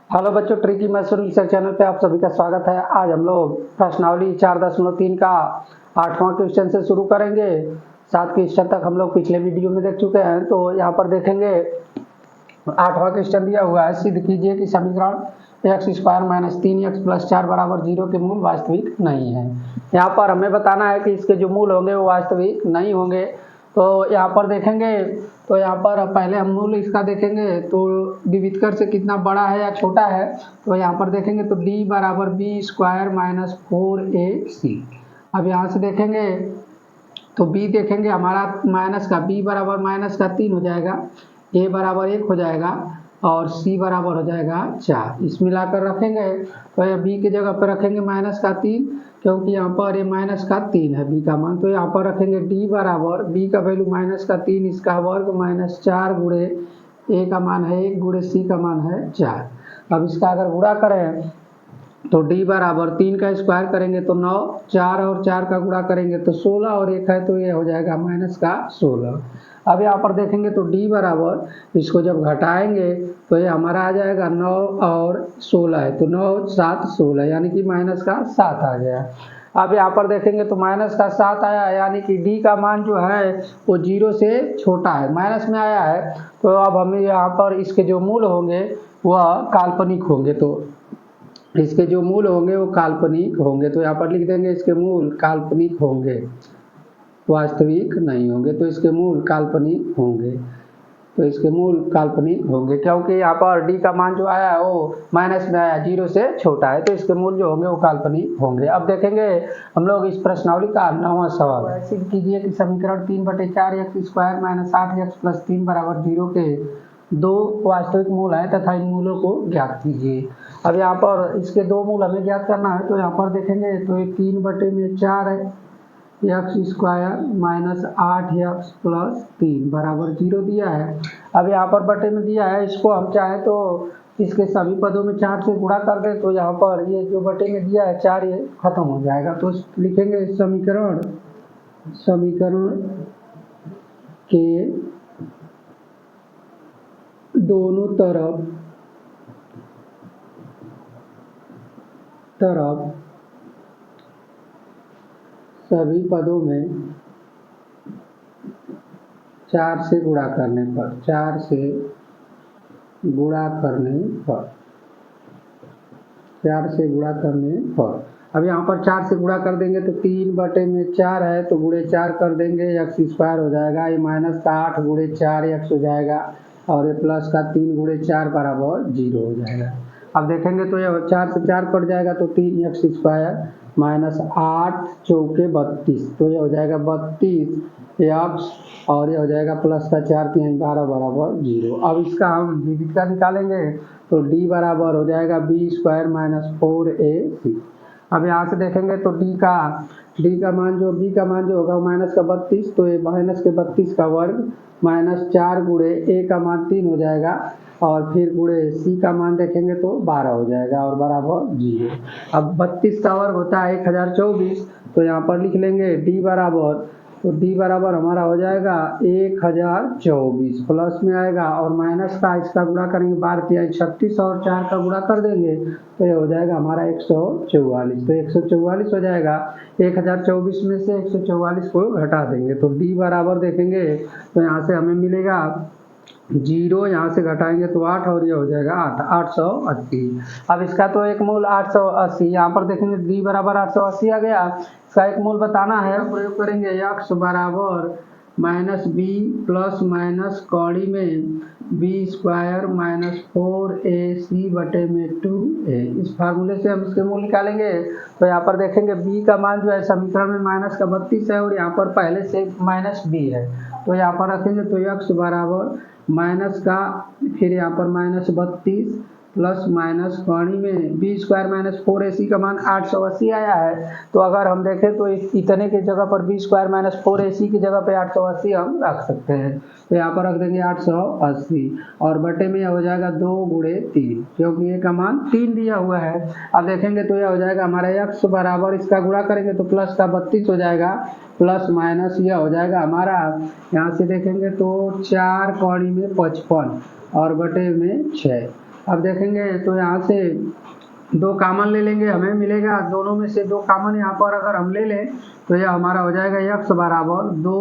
Hello बच्चों, tricky maths research channel पे आप सभी का स्वागत है। आज हम लोग प्रश्नावली 4.3 का 8वां क्वेश्चन से शुरू करेंगे। 7 क्वेश्चन तक हम लोग पिछले वीडियो में देख चुके हैं, तो यहाँ पर देखेंगे 8वां क्वेश्चन दिया हुआ है। सिद्ध कीजिए कि समीकरण x square minus 3x plus 4 बराबर 0 के मूल वास्तविक नहीं है। यहाँ पर हमें बताना है कि इसके जो मूल होंगे वो वास्तविक नहीं होंगे। तो यहाँ पर देखेंगे, तो यहाँ पर पहले हम मूल इसका देखेंगे तो विविधकर से कितना बड़ा है या छोटा है। तो यहाँ पर देखेंगे तो d बराबर बी स्क्वायर माइनस 4ac। अब यहाँ से देखेंगे तो b देखेंगे हमारा माइनस का b बराबर माइनस का 3 हो जाएगा, a बराबर 1 हो जाएगा और c बराबर हो जाएगा 4। इस मिलाकर रखेंगे तो ये b की जगह पर रखेंगे माइनस का 3, क्योंकि यहाँ पर ये माइनस का 3 है b का मान। तो यहाँ पर रखेंगे d बराबर b का वैल्यू माइनस का 3, इसका वर्ग माइनस 4 गुणे a का मान है 1 गुणे c का मान है 4। अब इसका अगर गुणा करें तो d बराबर 3 का स्क्वायर करेंगे तो 9, 4 और 4 का गुणा करेंगे तो 16 और 1 है तो ये हो जाएगा माइनस का 16। अब यहाँ पर देखेंगे तो d बराबर इसको जब घटाएंगे तो ये हमारा आ जाएगा 9 और 16 है, तो 9 7 16 यानी कि माइनस का 7 आ गया। अब यहाँ पर देखेंगे तो माइनस का 7 आया, यानी कि d का मान जो है वो 0 से छोटा है, माइनस में आया है। तो अब हमें यहाँ पर इसके जो मूल होंगे वह काल्पनिक होंगे, तो इसके जो मूल होंगे वो काल्पनिक होंगे। तो यहाँ पर लिख देंगे इसके मूल काल्पनिक होंगे, वास्तविक नहीं होंगे। तो इसके मूल काल्पनिक होंगे, तो इसके मूल काल्पनिक होंगे, क्योंकि यहाँ पर d का मान जो आया है वो माइनस में आया, 0 से छोटा है, तो इसके मूल जो होंगे वो काल्पनिक होंगे। अब देखेंगे हम लोग इस प्रश्नावली का 9वां सवाल। सिद्ध कीजिए कि समीकरण 3/4 x square minus 8x plus 3 बराबर 0 के दो वास्तविक मूल है तथा इन मूलों को ज्ञात कीजिए। अब यहाँ पर इसके दो मूल हमें ज्ञात करना है, तो यहाँ पर देखेंगे तो 3/4 है, x square minus 8x plus 3 बराबर 0 दिया है। अब यहाँ पर बटे में दिया है, इसको हम चाहें तो इसके सभी पदों में 4 से गुणा कर दें, तो यहाँ पर ये जो बटे में दिया है 4 ये खत्म हो जाएगा। तो लिखेंगे समीकरण के दोनों तरफ सभी पदों में 4 से गुणा करने पर अब यहाँ पर 4 से गुणा कर देंगे तो 3/4 है, तो गुणे 4 कर देंगे, एक्स स्क्वायर हो जाएगा, ये माइनस का 8 गुणे 4 एक्स हो जाएगा और ये प्लस का 3 गुणे 4 बराबर 0 हो जाएगा। अब देखेंगे तो ये 4 से 4 कट जाएगा तो 3 एक्स स्क्वायर माइनस 8 चौके 32, तो ये हो जाएगा 32 एक्स और ये हो जाएगा प्लस का 4 3 12 बराबर 0। अब इसका हम विविधता निकालेंगे तो d बराबर हो जाएगा बी स्क्वायर माइनस 4ac। अब यहाँ से देखेंगे तो b का मान जो होगा माइनस का 32, तो ये माइनस के 32 का वर्ग माइनस 4 गुणे a का मान 3 हो जाएगा और फिर गुणे c का मान देखेंगे तो 12 हो जाएगा और बराबर 0। अब 32 का वर्ग होता है 1024, तो यहाँ पर लिख लेंगे d बराबर हमारा हो जाएगा 1024, प्लस में आएगा और माइनस का इसका गुणा करेंगे 12 36 और 4 का गुणा कर देंगे तो ये हो जाएगा हमारा 144। तो 144 हो जाएगा, 1024 में से 144 को घटा देंगे तो d बराबर देखेंगे तो यहाँ से हमें मिलेगा 0, यहाँ से घटाएंगे तो 8 और ये हो जाएगा 880। अब इसका तो एक मूल 880, यहाँ पर देखेंगे d बराबर 880 आ गया। इसका एक मूल बताना है, प्रयोग करेंगे x बराबर माइनस बी प्लस माइनस कौड़ी में बी स्क्वायर माइनस 4ac बटे में 2a। इस फार्मूले से हम इसके मूल निकालेंगे। तो यहाँ पर देखेंगे b का मान जो है समीकरण में माइनस का 32 है और यहाँ पर पहले से माइनस b है, तो यहाँ पर रखेंगे तो x बराबर माइनस का फिर यहाँ पर माइनस 32 प्लस माइनस कौड़ी में बी स्क्वायर माइनस 4ac का मान 880 आया है। तो अगर हम देखें तो इतने की जगह पर बी स्क्वायर माइनस 4ac की जगह पे 880 हम रख सकते हैं, तो यहाँ पर रख देंगे 880 और बटे में यह हो जाएगा 2 गुणे 3, क्योंकि ए का मान 3 दिया हुआ है। अब देखेंगे तो यह हो जाएगा हमारा x बराबर, इसका गुणा करेंगे तो प्लस का 32 हो जाएगा प्लस माइनस यह हो जाएगा हमारा, यहाँ से देखेंगे तो 4 कौड़ी में 55 और बटे में 6, अब देखेंगे तो यहाँ से दो कामन ले लेंगे, हमें मिलेगा दोनों में से दो कामन यहाँ पर अगर हम ले लें तो यह हमारा हो जाएगा x बराबर 2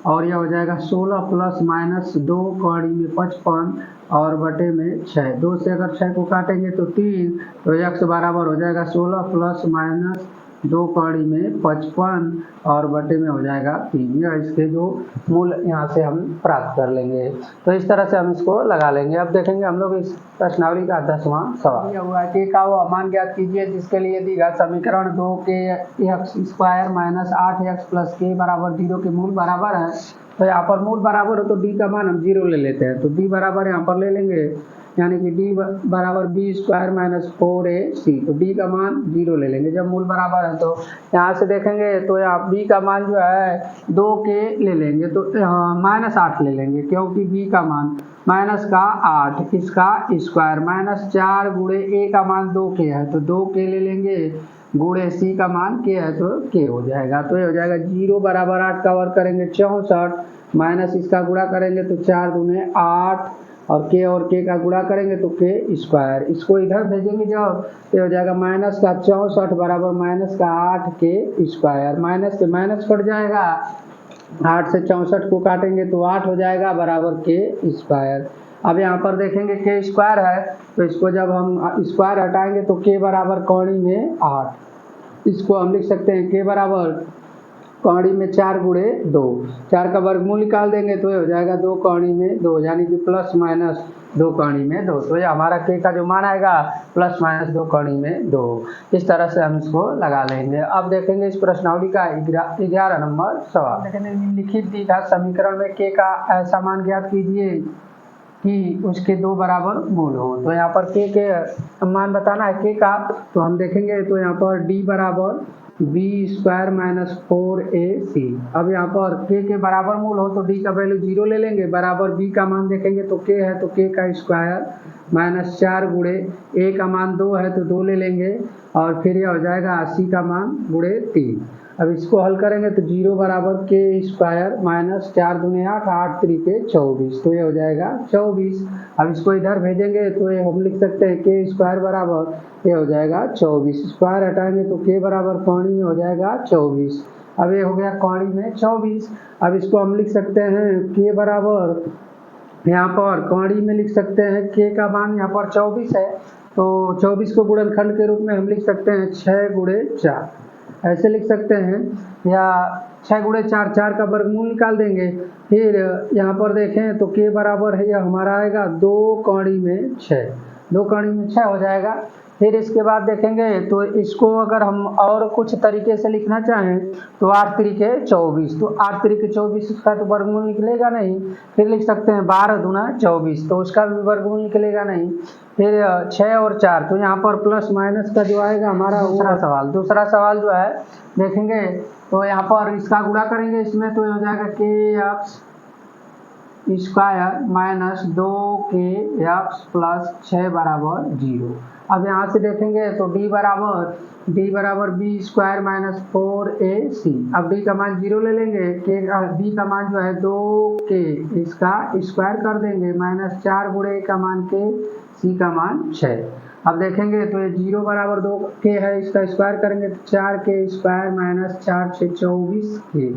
और यह हो जाएगा 16 प्लस माइनस 2 कौड़ी में 55 और बटे में 6। 2 से अगर 6 को काटेंगे तो 3, तो x बराबर हो जाएगा 16 प्लस माइनस 2 कौड़ी में 55 और बटे में हो जाएगा 3। यह इसके जो मूल यहाँ से हम प्राप्त कर लेंगे। तो इस तरह से हम इसको लगा लेंगे। अब देखेंगे हम लोग इस प्रश्नावली का 10वां सवाल। यह हुआ कि का वो मान ज्ञात कीजिए जिसके लिए दी गई समीकरण 2 के x square minus 8x plus के बराबर 0 के मूल बराबर है। तो यहाँ पर मूल बराबर हो तो डी का मान हम 0 ले लेते हैं, तो डी बराबर यहाँ पर ले लेंगे, यानी कि डी बराबर बी स्क्वायर माइनस 4ac, तो डी का मान 0 ले लेंगे जब मूल बराबर है। तो यहाँ से देखेंगे तो यहाँ बी का मान जो है 2 के ले लेंगे, तो माइनस 8 ले लेंगे, क्योंकि बी का मान माइनस का 8 इसका स्क्वायर माइनस 4 गुणे ए का मान 2 के है, तो 2 के ले लेंगे गुणे सी का मान के है तो के हो जाएगा। तो ये हो जाएगा 0 बराबर 8 का वर्ग करेंगे 64 माइनस इसका गुणा करेंगे तो 4 दूने 8 और के का गुणा करेंगे तो के स्क्वायर। इसको इधर भेजेंगे जब तो हो जाएगा माइनस का 64 बराबर माइनस का 8 के स्क्वायर। माइनस से माइनस कट जाएगा, 8 से 64 को काटेंगे तो 8 हो जाएगा बराबर के स्क्वायर। अब यहाँ पर देखेंगे के स्क्वायर है तो इसको जब हम स्क्वायर हटाएंगे तो के बराबर कौड़ी में 8, इसको हम लिख सकते हैं के बराबर कौड़ी में 4 गुणे 2, 4 का वर्गमूल निकाल देंगे तो ये हो जाएगा 2 कौड़ी में 2, यानी कि प्लस माइनस 2 कौड़ी में 2। तो ये हमारा के का जो मान आएगा प्लस माइनस 2 कौड़ी में 2। इस तरह से हम इसको लगा लेंगे। अब देखेंगे इस प्रश्नावली का 11 नंबर सवाल। देखेंगे निम्नलिखित दी गई समीकरण में के का ऐसा मान ज्ञात कीजिए कि उसके 2 बराबर मूल हो। तो यहाँ पर के मान बताना है के का, तो हम देखेंगे तो यहाँ पर डी बराबर बी स्क्वायर माइनस 4ac। अब यहाँ पर के बराबर मूल हो तो डी का वैल्यू 0 ले लेंगे, बराबर बी का मान देखेंगे तो के है तो के का स्क्वायर माइनस 4 गुणे ए का मान 2 है तो 2 ले लेंगे और फिर यह हो जाएगा 80 का मान गुणे 3। अब इसको हल करेंगे तो 0 बराबर के स्क्वायर माइनस 4 दूने 8, 8 तरीके 24, तो ये हो जाएगा 24। अब इसको इधर भेजेंगे तो ये हम लिख सकते हैं के स्क्वायर बराबर ये हो जाएगा 24, स्क्वायर हटाएंगे तो के बराबर कौड़ी में हो जाएगा 24। अब ये हो गया कौड़ी में 24। अब इसको हम लिख सकते हैं के बराबर यहाँ पर कौड़ी में लिख सकते हैं के का मान यहाँ पर 24 है, तो 24 को गुणनखंड के रूप में हम लिख सकते हैं 6 गुणे 4, ऐसे लिख सकते हैं, या 6 गुणे 4, 4 का वर्गमूल निकाल देंगे। फिर यहाँ पर देखें तो के बराबर है यह हमारा आएगा 2 कौड़ी में 6, 2 कौड़ी में 6 हो जाएगा। फिर इसके बाद देखेंगे तो इसको अगर हम और कुछ तरीके से लिखना चाहें तो 8 तरीके 24, तो 8 तरीके 24 इसका तो वर्गमूल निकलेगा नहीं। फिर लिख सकते हैं 12 दूना 24, तो उसका भी वर्गमूल निकलेगा नहीं। फिर 6 और 4, तो यहाँ पर प्लस माइनस का जो आएगा हमारा दूसरा सवाल जो है देखेंगे तो यहाँ पर इसका गुणा करेंगे इसमें तो हो जाएगा के एक्स स्क्वायर माइनस 2 के एक्स प्लस 6 बराबर 0। अब यहाँ से देखेंगे तो डी बराबर बी स्क्वायर माइनस 4ac। अब डी का मान 0 ले लेंगे, के डी का मान जो है 2 के इसका स्क्वायर कर देंगे माइनस 4 गुणे ए का मान के सी का मान 6। अब देखेंगे तो ये 0 बराबर 2 के है, इसका स्क्वायर करेंगे तो 4 के स्क्वायर माइनस 4 6 24 के,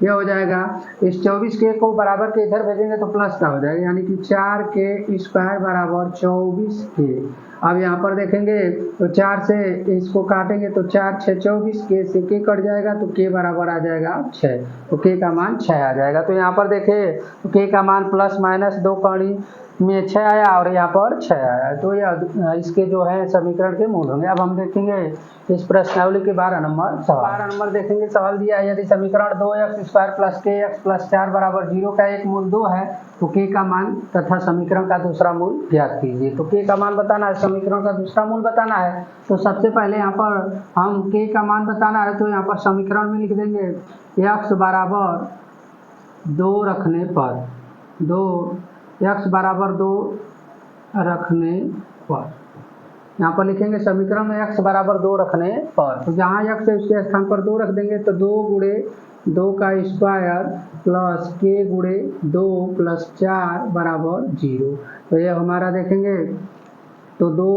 ये हो जाएगा। इस 24 के को बराबर के इधर भेजेंगे तो प्लस का हो जाएगा, यानी कि 4 के स्क्वायर बराबर 24 के। अब यहाँ पर देखेंगे तो 4 से इसको काटेंगे तो 4 6 24, के से के कट जाएगा तो के बराबर आ जाएगा 6, तो के का मान 6 आ जाएगा। तो यहाँ पर देखें तो के का मान प्लस माइनस 2 कौड़ी में 6 आया और यहाँ पर 6 आया, तो यह इसके जो है समीकरण के मूल होंगे। अब हम देखेंगे इस प्रश्नावली के 12 नंबर सवाल। 12 नंबर देखेंगे, सवाल दिया है यदि समीकरण 2x स्क्वायर प्लस के एक्स प्लस 4 बराबर 0 का एक मूल 2 है तो के का मान तथा समीकरण का दूसरा मूल ज्ञात कीजिए। तो के का मान बताना है, समीकरण का दूसरा मूल बताना है। तो सबसे पहले यहाँ पर हम के का मान बताना है तो यहाँ पर समीकरण में लिख देंगे x बराबर 2 रखने पर, x बराबर 2 रखने पर, यहाँ पर लिखेंगे समीकरण में x बराबर 2 रखने पर, तो जहाँ x है उसके स्थान पर 2 रख देंगे तो 2 गुणे 2 का स्क्वायर प्लस के गुणे 2 प्लस 4 बराबर 0। तो ये हमारा देखेंगे तो 2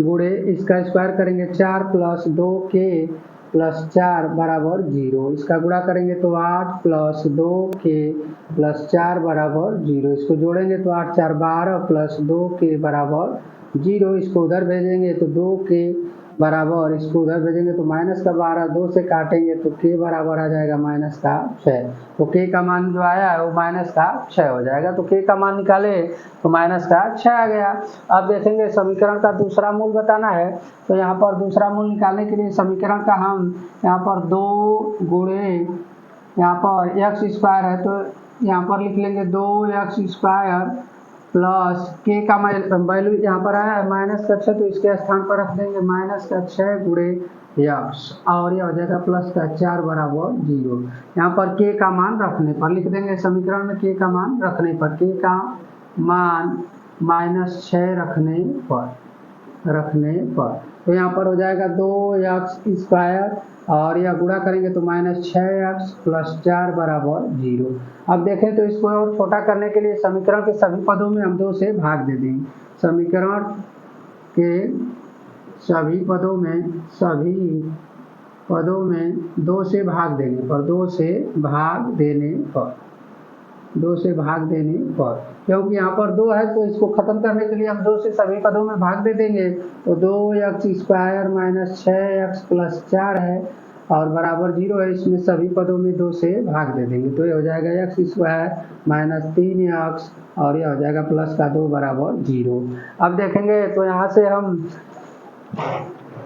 गुणे इसका स्क्वायर करेंगे 4 प्लस 2k प्लस 4 बराबर 0। इसका गुणा करेंगे तो 8 प्लस 2k प्लस 4 बराबर 0। इसको जोड़ेंगे तो 8 4 12 प्लस 2k बराबर 0। इसको उधर भेजेंगे तो 2k बराबर, इसको उधर भेजेंगे तो माइनस का 12, 2 से काटेंगे तो k बराबर आ जाएगा माइनस का 6। तो k का मान जो आया है वो माइनस का 6 हो जाएगा। तो k का मान निकाले तो माइनस का 6 आ गया। अब देखेंगे समीकरण का दूसरा मूल बताना है। तो यहाँ पर दूसरा मूल निकालने के लिए समीकरण का हम यहाँ पर 2 गुणे यहाँ पर एक्स स्क्वायर है तो यहाँ पर लिख लेंगे 2x स्क्वायर प्लस k का वैल्यू यहाँ पर आया है माइनस का 6, तो इसके स्थान पर रख देंगे माइनस का 6 गुणे x और यह हो जाएगा प्लस का 4 बराबर 0। यहाँ पर k का मान रखने पर लिख देंगे समीकरण में k का मान रखने पर, k का मान माइनस 6 रखने पर तो यहाँ पर हो जाएगा 2x स्क्वायर और यह गुणा करेंगे तो माइनस 6x प्लस 4 बराबर 0। अब देखें तो इसको और छोटा करने के लिए समीकरण के सभी पदों में हम 2 से भाग दे देंगे। समीकरण के सभी पदों में 2 से भाग देने पर 2 से भाग देने पर क्योंकि यहाँ पर 2 है तो इसको खत्म करने के लिए हम 2 से सभी पदों में भाग दे देंगे। तो 2x square minus 6x plus 4 है और बराबर 0 है, इसमें सभी पदों में 2 से भाग दे देंगे तो ये हो जाएगा x स्क्वायर माइनस 3x और यह हो जाएगा प्लस का 2 बराबर 0। अब देखेंगे तो यहाँ से हम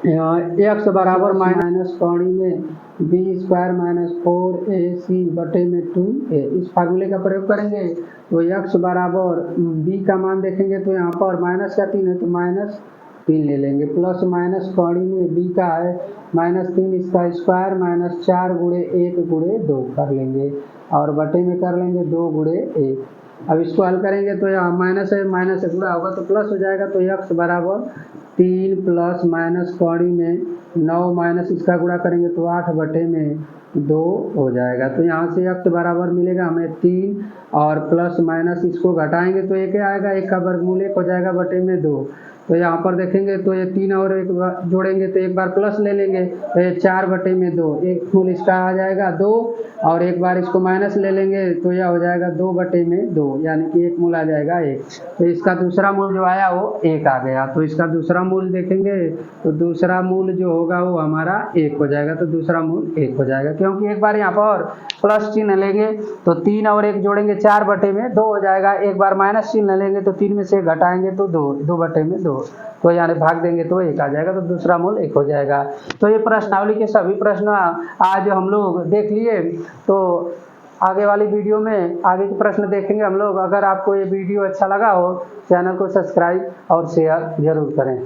x बराबर माइनस कौड़ी में b स्क्वायर माइनस 4ac बटे में 2a इस फार्मूले का प्रयोग करेंगे। तो x बराबर b का मान देखेंगे तो यहाँ पर माइनस का 3 है तो माइनस 3 ले लेंगे प्लस माइनस कौड़ी में b का है माइनस 3, इसका स्क्वायर माइनस 4 गुणे 1 गुणे 2 कर लेंगे और बटे में कर लेंगे 2 गुणे 1। अब इसको हल करेंगे तो यहाँ माइनस है माइनस से गुणा होगा तो प्लस हो जाएगा। तो x बराबर 3 प्लस माइनस कौड़ी में 9 माइनस इसका गुणा करेंगे तो 8 बटे में 2 हो जाएगा। तो यहाँ से x बराबर मिलेगा हमें 3 और प्लस माइनस इसको घटाएंगे तो 1 आएगा, 1 का वर्गमूल 1 हो जाएगा बटे में 2। तो यहाँ पर देखेंगे तो ये 3 और 1 जोड़ेंगे तो एक बार प्लस ले लेंगे तो ये 4 बटे में 2, एक मूल इसका आ जाएगा 2 और एक बार इसको माइनस ले लेंगे तो यह हो जाएगा 2 बटे में 2 यानी कि एक मूल आ जाएगा 1। तो इसका दूसरा मूल जो आया वो 1 आ गया। तो इसका दूसरा मूल देखेंगे तो दूसरा मूल जो होगा वो हमारा 1 हो जाएगा। तो दूसरा मूल 1 हो जाएगा क्योंकि एक बार यहाँ पर प्लस चिन्ह लेंगे तो 3 और 1 जोड़ेंगे 4 बटे में 2 हो जाएगा, एक बार माइनस चिन्ह लेंगे तो 3 में से घटाएंगे तो 2 बटे में 2 तो यानी भाग देंगे तो 1 आ जाएगा। तो दूसरा मूल 1 हो जाएगा। तो ये प्रश्नावली के सभी प्रश्न आज हम लोग देख लिए। तो आगे वाली वीडियो में आगे के प्रश्न देखेंगे हम लोग। अगर आपको ये वीडियो अच्छा लगा हो चैनल को सब्सक्राइब और शेयर जरूर करें।